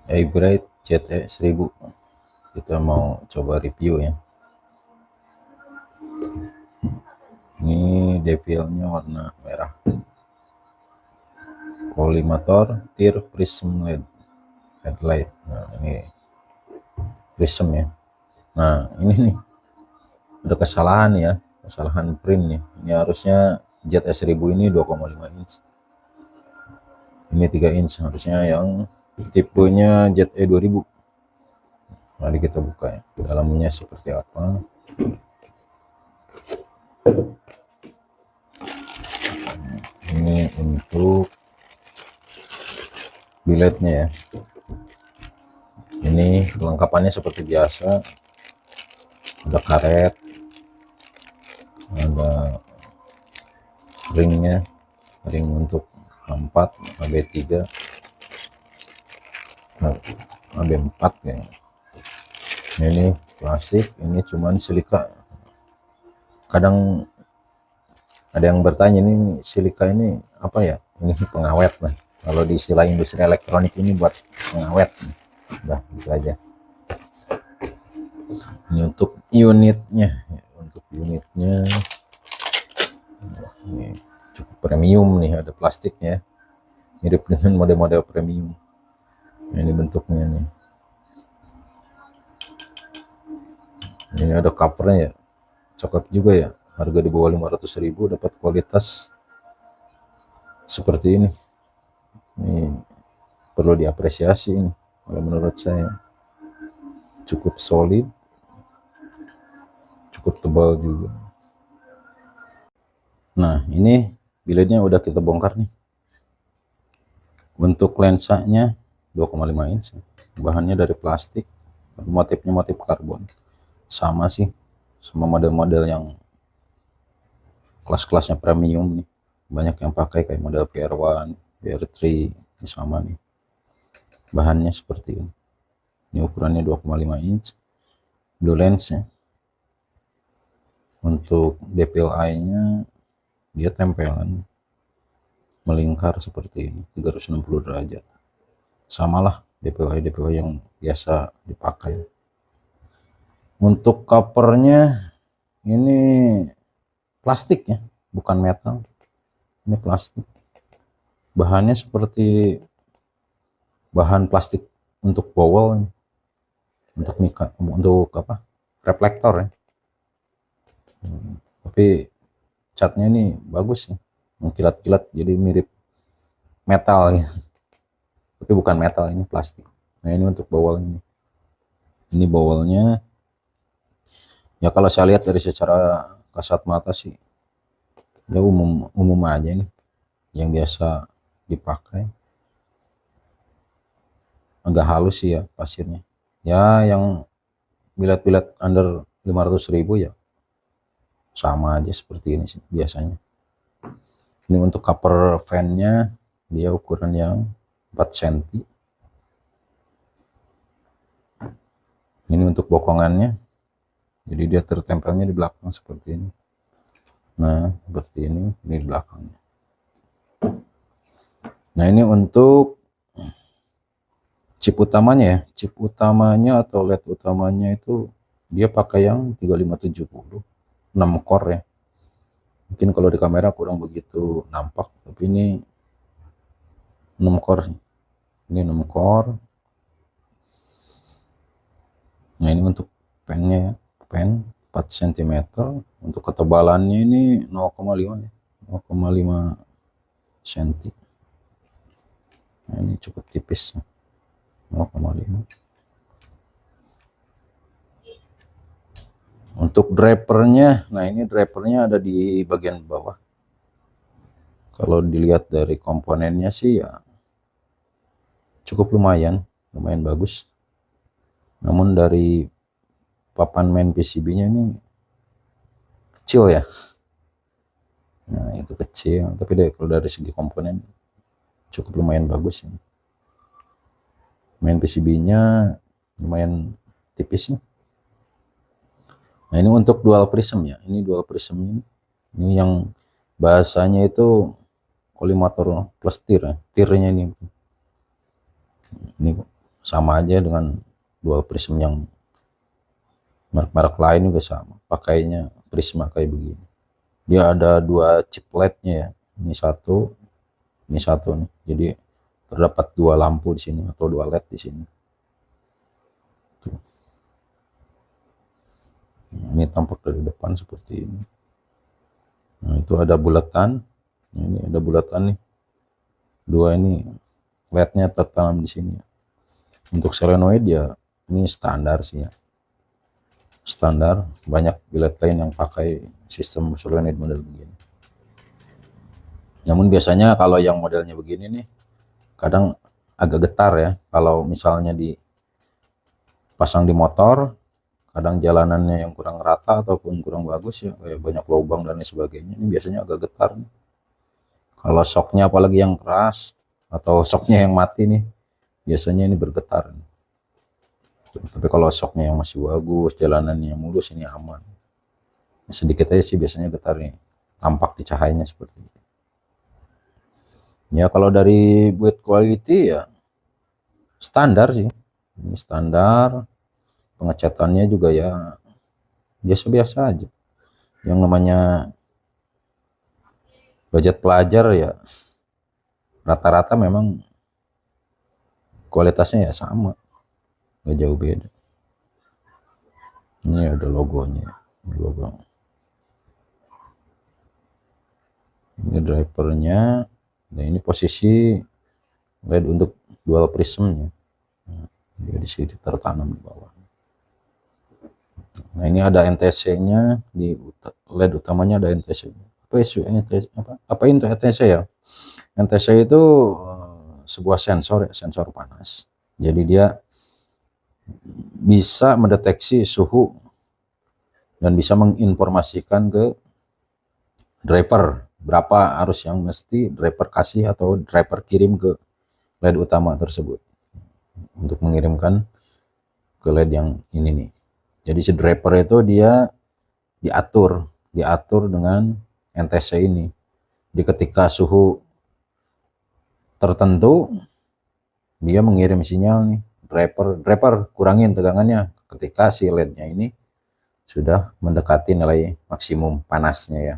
Hybrid ZE 1000 kita mau coba review ya. Ini devilnya warna merah, kolimator tir prism LED headlight. Nah ini prism ya. Nah ini nih ada kesalahan ya, kesalahan print nih. Ini harusnya ZE 1000 ini 2,5 inch, ini 3 inch harusnya, yang tipenya ZE 2000. Mari kita buka ya, dalamnya seperti apa. Ini untuk biletnya ya. Ini kelengkapannya seperti biasa, ada karet, ada ringnya, ring untuk A4, AB3, AB4 ya. Ini plastik, ini cuman silika. Kadang ada yang bertanya, ini silika ini apa ya? Ini pengawet. Nah kalau di istilah industri elektronik ini buat pengawet. Udah gitu aja. Ini untuk unitnya, ini cukup premium nih, ada plastiknya, mirip dengan model-model premium. Nah, ini bentuknya nih. Ini ada covernya ya, cakep juga ya, harga di bawah 500.000 dapat kualitas seperti ini. Ini perlu diapresiasi ini kalau menurut saya. Cukup solid, cukup tebal juga. Nah ini biletnya udah kita bongkar nih. Bentuk lensanya 2,5 inch, bahannya dari plastik, motifnya motif karbon. Sama sih sama model-model yang kelas-kelasnya premium nih, banyak yang pakai kayak model VR1, VR3, ini sama nih, bahannya seperti ini. Ini ukurannya 2,5 inch, blue lens ya. Untuk DPI nya dia tempelan melingkar seperti ini, 360 derajat. Samalah DPI yang biasa dipakai. Untuk covernya ini plastik ya, bukan metal. Ini plastik. Bahannya seperti bahan plastik untuk bowel, untuk mika, untuk apa? Reflektor ya. Tapi catnya ini bagus ya, mengkilat-kilat jadi mirip metal ya. Tapi bukan metal, ini plastik. Nah ini untuk bowel ini. Ini bowelnya. Ya kalau saya lihat dari secara kasat mata sih ya umum aja nih, yang biasa dipakai. Agak halus sih ya pasirnya ya, yang bilet-bilet under 500.000 ya sama aja seperti ini sih biasanya. Ini untuk cover fan-nya, dia ukuran yang 4 cm. Ini untuk bokongannya, jadi dia tertempelnya di belakang seperti ini. Nah seperti ini di belakangnya. Nah ini untuk chip utamanya ya, chip utamanya atau LED utamanya itu dia pakai yang 3570 6 core ya. Mungkin kalau di kamera kurang begitu nampak, tapi ini 6 core. Ini 6 core. Nah ini untuk pennya ya, pen 4 cm. Untuk ketebalannya ini 0,5 ya, 0,5 cm. Nah ini cukup tipis, 0,5. Untuk drivernya, nah ini drivernya ada di bagian bawah. Kalau dilihat dari komponennya sih ya cukup lumayan bagus. Namun dari papan main PCB-nya ini kecil ya. Nah itu kecil, tapi kalau dari segi komponen cukup lumayan bagus ini. Main PCB-nya lumayan tipis nih. Nah ini untuk dual prism ya, ini dual prism ini yang bahasanya itu kolimator plus tir ya, tirnya ini sama aja dengan dual prism yang merek-merek lain juga sama, pakainya prisma kayak begini. Dia ada dua chip LED-nya ya, ini satu nih, jadi terdapat dua lampu di sini atau dua LED di sini. Tuh. Nah, ini tampak dari depan seperti ini. Nah, itu ada bulatan, ini ada bulatan nih, dua ini LED-nya tertanam di sini. Untuk solenoid ya ini standar sih ya, standar. Banyak billet lain yang pakai sistem solenoid model begini. Namun biasanya kalau yang modelnya begini nih kadang agak getar ya, kalau misalnya dipasang di motor, kadang jalanannya yang kurang rata ataupun kurang bagus ya, kayak banyak lubang dan lain sebagainya, ini biasanya agak getar nih. Kalau shocknya apalagi yang keras atau shocknya yang mati nih, biasanya ini bergetar nih. Tapi kalau shocknya yang masih bagus, jalanannya yang mulus, ini aman. Sedikit aja sih biasanya getar nih, tampak di cahayanya seperti ini. Ya kalau dari build quality ya standar sih, ini standar. Pengecatannya juga ya biasa-biasa aja. Yang namanya budget pelajar ya rata-rata memang kualitasnya ya sama, nggak jauh beda. Ini ada logonya, ini logo. Ini drivernya, nah ini posisi LED untuk dual prismnya. Nah, dia di sini tertanam di bawah. Nah ini ada NTC-nya di LED utamanya, ada NTC-nya. Apa isu NTC? Apa itu NTC ya? NTC itu sebuah sensor ya, sensor panas. Jadi dia bisa mendeteksi suhu dan bisa menginformasikan ke driver berapa arus yang mesti driver kasih atau driver kirim ke LED utama tersebut untuk mengirimkan ke LED yang ini nih. Jadi si driver itu dia diatur dengan NTC ini. Di ketika suhu tertentu dia mengirim sinyal nih, driver kurangin tegangannya ketika si LED-nya ini sudah mendekati nilai maksimum panasnya ya.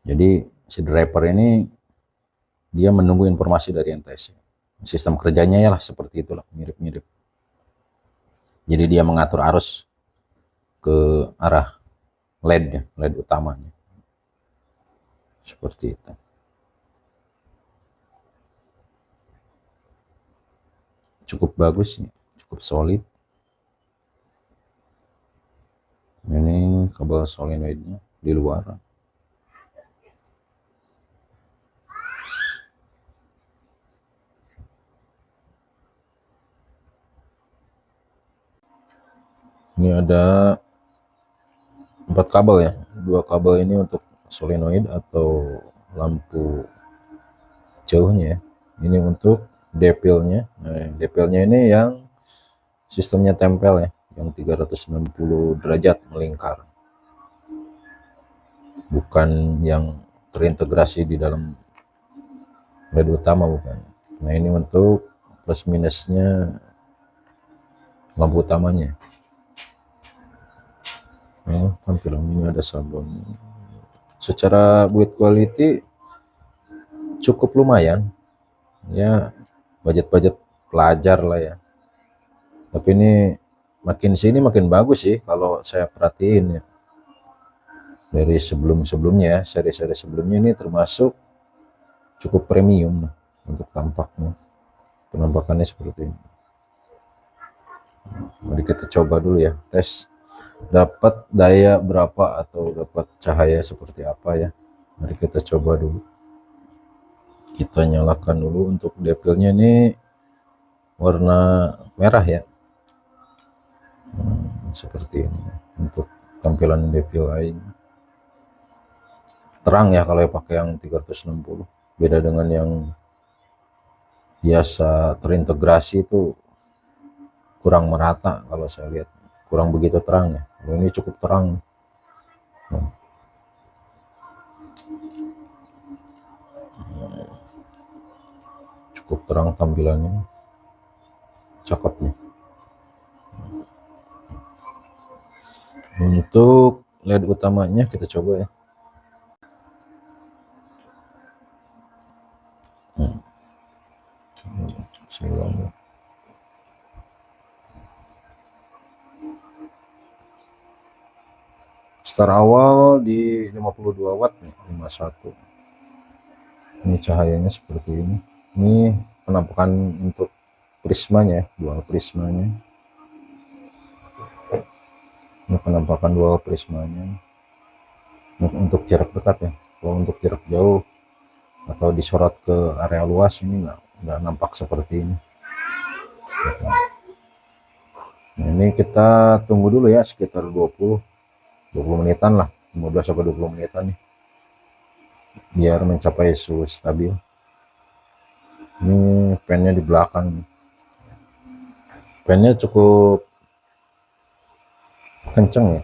Jadi si driver ini dia menunggu informasi dari NTC. Sistem kerjanya ya lah seperti itulah, mirip-mirip. Jadi dia mengatur arus ke arah LED utamanya. Seperti itu. Cukup bagus, cukup solid. Ini kabel solenoidnya di luar. Ini ada 4 kabel ya, 2 kabel ini untuk solenoid atau lampu jauhnya ya. Ini untuk depilnya. Nah, depilnya ini yang sistemnya tempel ya, yang 360 derajat melingkar. Bukan yang terintegrasi di dalam LED utama, bukan. Nah, ini untuk plus minusnya lampu utamanya. Nah, tampilan ini ada sablon. Secara build quality cukup lumayan ya, budget pelajar lah ya. Tapi ini makin sini makin bagus sih kalau saya perhatiin ya. Dari sebelumnya, seri-seri sebelumnya ini termasuk cukup premium untuk tampaknya. Penampakannya seperti ini. Mari kita coba dulu ya, tes dapat daya berapa atau dapat cahaya seperti apa ya. Mari kita coba dulu. Kita nyalakan dulu. Untuk depilnya ini warna merah ya. Seperti ini untuk tampilan depil lain. Terang ya kalau pakai yang 360. Beda dengan yang biasa terintegrasi itu kurang merata kalau saya lihat. Kurang begitu terang ya. Ini cukup terang. Cukup terang tampilannya. cakep nih. Untuk LED utamanya kita coba ya. Start awal di 52 watt nih, 51. Ini cahayanya seperti ini. Ini penampakan untuk prismanya, dual prismanya. Ini penampakan dual prismanya. Untuk jarak dekat ya. Kalau untuk jarak jauh atau disorot ke area luas ini nggak nampak seperti ini. Nah, ini kita tunggu dulu ya sekitar 20 menitan lah, 15 sampai 20 menitan nih, biar mencapai suhu stabil. Ini pennya di belakang, pennya cukup kenceng ya,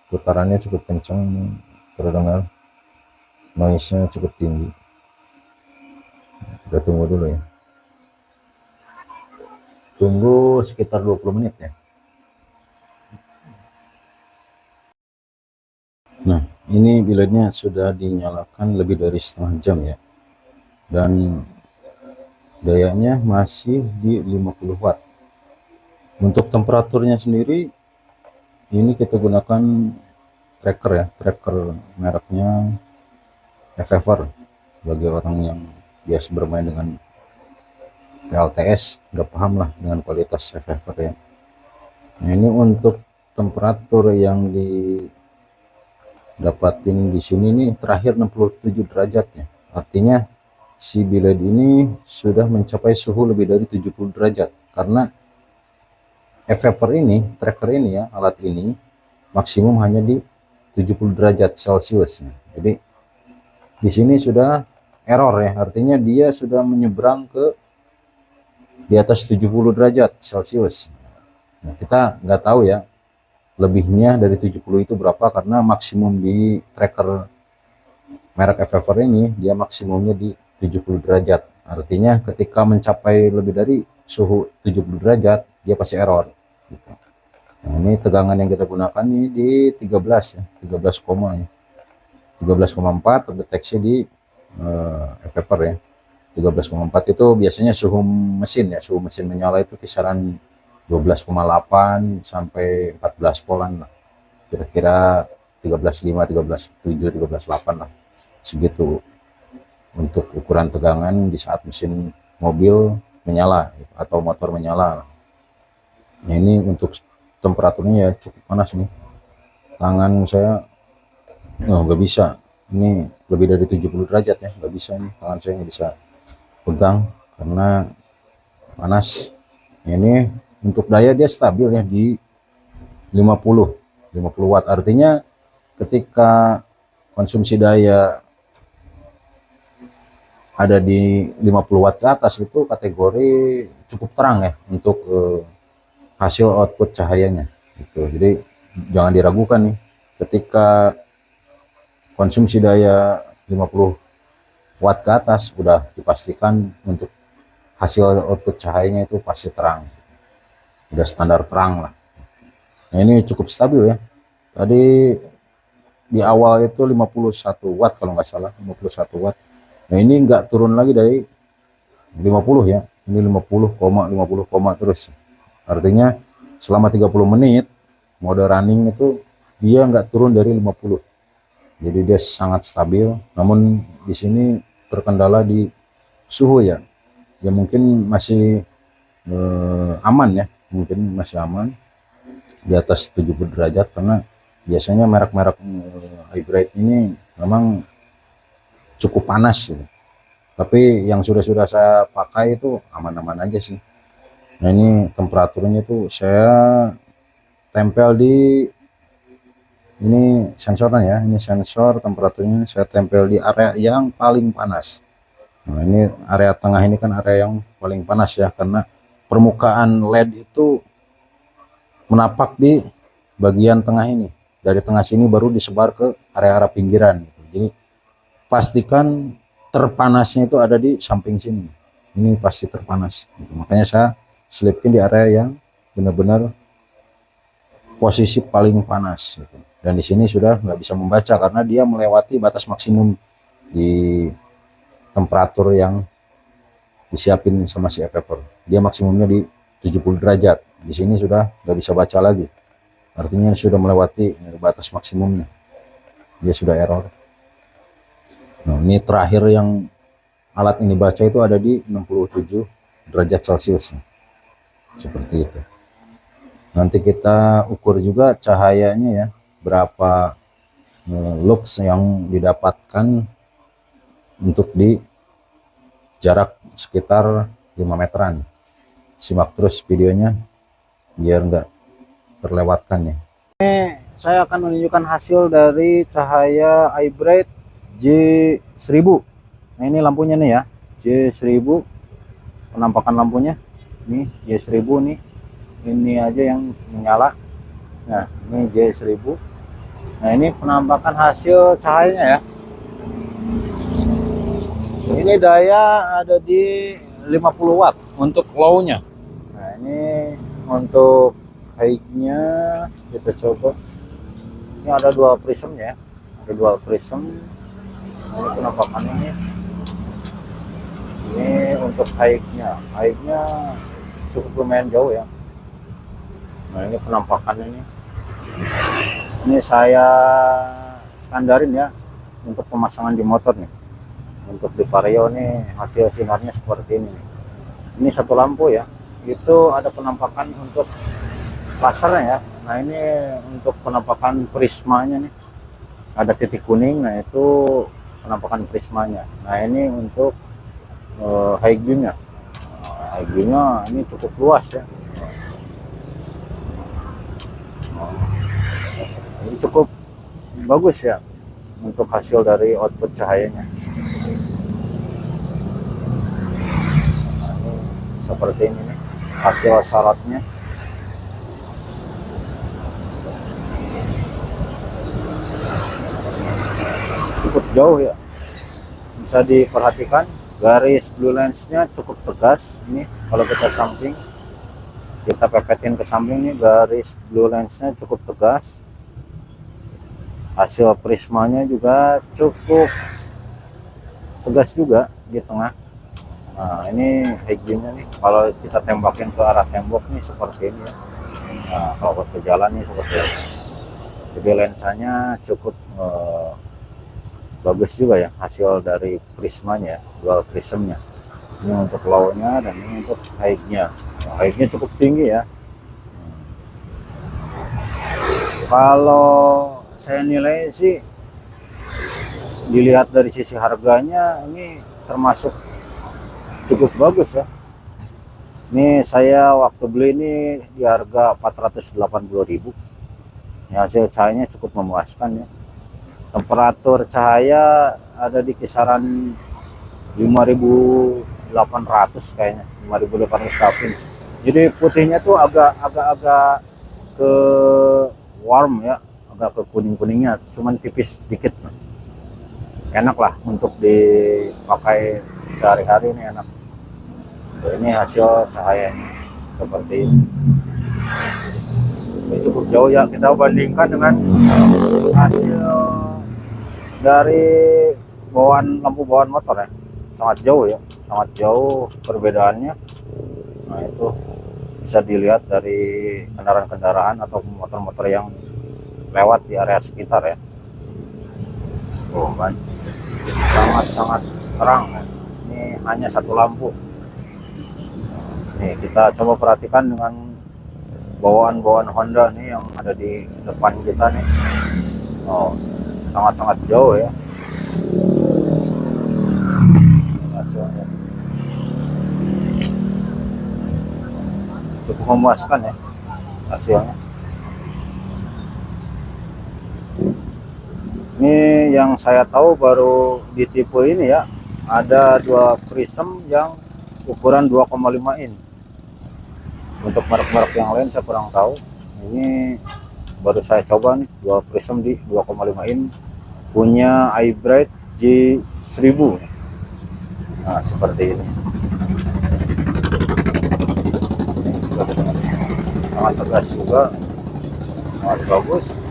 putarannya cukup kenceng, terdengar noise-nya cukup tinggi. Kita tunggu dulu ya, tunggu sekitar 20 menit ya. Nah, ini biletnya sudah dinyalakan lebih dari setengah jam ya, dan dayanya masih di 50 watt. Untuk temperaturnya sendiri, ini kita gunakan tracker ya, tracker mereknya FFR. Bagi orang yang biasa bermain dengan PLTS, udah paham lah dengan kualitas FFR ya. Nah, ini untuk temperatur yang didapatin di sini nih terakhir 67 derajat ya. Artinya si bilet ini sudah mencapai suhu lebih dari 70 derajat, karena FFR ini, tracker ini ya, alat ini maksimum hanya di 70 derajat Celcius. Jadi di sini sudah error ya, artinya dia sudah menyeberang ke di atas 70 derajat Celcius. Nah, kita nggak tahu ya lebihnya dari 70 itu berapa, karena maksimum di tracker merek FFR ini dia maksimumnya di 70 derajat. Artinya ketika mencapai lebih dari suhu 70 derajat dia pasti error gitu. Nah, ini tegangan yang kita gunakan ini di 13 ya, 13, ya. 13,4 terdeteksi di FFR ya. 13,4 itu biasanya suhu mesin ya, suhu mesin menyala itu kisaran 12,8 sampai 14 polan lah. Kira-kira 13,5, 13,7, 13,8 lah. Segitu untuk ukuran tegangan di saat mesin mobil menyala atau motor menyala. Nah, ini untuk temperaturnya ya cukup panas nih. Tangan saya nggak bisa, ini lebih dari 70 derajat ya, nggak bisa nih, tangan saya nggak bisa pegang karena panas. Ini untuk daya dia stabil ya di 50 watt, artinya ketika konsumsi daya ada di 50 watt ke atas itu kategori cukup terang ya untuk hasil output cahayanya gitu. Jadi jangan diragukan nih, ketika konsumsi daya 50 watt ke atas udah dipastikan untuk hasil output cahayanya itu pasti terang, udah standar terang lah. Nah, ini cukup stabil ya, tadi di awal itu 51 watt kalau nggak salah, 51 watt. Nah, ini nggak turun lagi dari 50 ya, ini 50, terus. Artinya selama 30 menit mode running itu dia nggak turun dari 50. Jadi dia sangat stabil. Namun di sini terkendala di suhu ya. Ya mungkin masih aman ya, mungkin masih aman di atas 70 derajat, karena biasanya merek-merek hybrid ini memang cukup panas gitu. Tapi yang sudah saya pakai itu aman-aman aja sih. Nah, ini temperaturnya tuh saya tempel di ini sensornya ya, ini sensor temperaturnya saya tempel di area yang paling panas. Nah, ini area tengah ini kan area yang paling panas ya, karena permukaan LED itu menapak di bagian tengah ini. Dari tengah sini baru disebar ke area-area pinggiran gitu. Jadi pastikan terpanasnya itu ada di samping sini. Ini pasti terpanas gitu. Makanya saya selipin di area yang benar-benar posisi paling panas gitu. Dan di sini sudah nggak bisa membaca karena dia melewati batas maksimum di temperatur yang disiapin sama si e-paper. Dia maksimumnya di 70 derajat. Di sini sudah nggak bisa baca lagi. Artinya sudah melewati batas maksimumnya. Dia sudah error. Nah, ini terakhir yang alat ini baca itu ada di 67 derajat Celcius. Seperti itu. Nanti kita ukur juga cahayanya ya, berapa lux yang didapatkan untuk di jarak sekitar 5 meteran. Simak terus videonya biar nggak terlewatkan ya. Ini saya akan menunjukkan hasil dari cahaya iBright J1000. Nah ini lampunya nih ya, J1000, penampakan lampunya ini J1000 nih, ini aja yang menyala. Nah ini J1000. Nah ini penampakan hasil cahayanya ya. Ini daya ada di 50 watt untuk low-nya. Nah ini untuk high-nya kita coba. Ini ada dua prism ya, ada dua prism. Ini penampakannya nih. Ini untuk high-nya cukup lumayan jauh ya. Nah ini penampakannya nih. Ini saya standarin ya untuk pemasangan di motor nih. Untuk di Vario nih hasil sinarnya seperti ini. Ini satu lampu ya, itu ada penampakan untuk lasernya ya. Nah ini untuk penampakan prismanya nih, ada titik kuning. Nah itu penampakan prismanya. Nah ini untuk high beam-nya. High beam-nya ini cukup luas ya. Ini cukup bagus ya untuk hasil dari output cahayanya. Seperti ini nih hasil syaratnya. Cukup jauh ya, bisa diperhatikan garis blue lens-nya cukup tegas. Ini kalau kita samping, kita pepetin ke samping nih, garis blue lens-nya cukup tegas. Hasil prismanya juga cukup tegas juga di tengah. Nah ini high beam-nya nih, kalau kita tembakin ke arah tembok nih seperti ini ya. Nah kalau ke jalan nih seperti ini. Jadi lensanya cukup bagus juga ya hasil dari prismanya ya, dual prismnya. Ini untuk low-nya dan ini untuk high-nya. Nah, high-nya cukup tinggi ya. Kalau saya nilai sih, dilihat dari sisi harganya ini termasuk cukup bagus ya. Ini saya waktu beli ini di harga 480.000. Ya, hasil cahayanya cukup memuaskan ya. Temperatur cahaya ada di kisaran 5.800 kayaknya, 5.800 Kelvin. Jadi putihnya tuh agak ke warm ya, agak ke kuning-kuningnya, cuman tipis dikit. Enak lah untuk dipakai sehari-hari, ini enak. Ini hasil cahayanya seperti ini. Ini cukup jauh ya, kita bandingkan dengan hasil dari lampu bawaan motor ya, sangat jauh ya, sangat jauh perbedaannya. Nah itu bisa dilihat dari kendaraan-kendaraan atau motor-motor yang lewat di area sekitar ya. Oh kan, sangat-sangat terang ya. Ini hanya satu lampu. Nih kita coba perhatikan dengan bawaan-bawaan Honda nih yang ada di depan kita nih. Oh, sangat-sangat jauh ya hasilnya. Cukup memuaskan ya hasilnya. Ini yang saya tahu baru di tipe ini ya, ada dua prism yang ukuran 2,5 in. Untuk merek-merek yang lain saya kurang tahu. Ini baru saya coba nih, dua prism di 2,5 in punya iBright J1000. Nah seperti ini. sangat tegas juga, sangat bagus.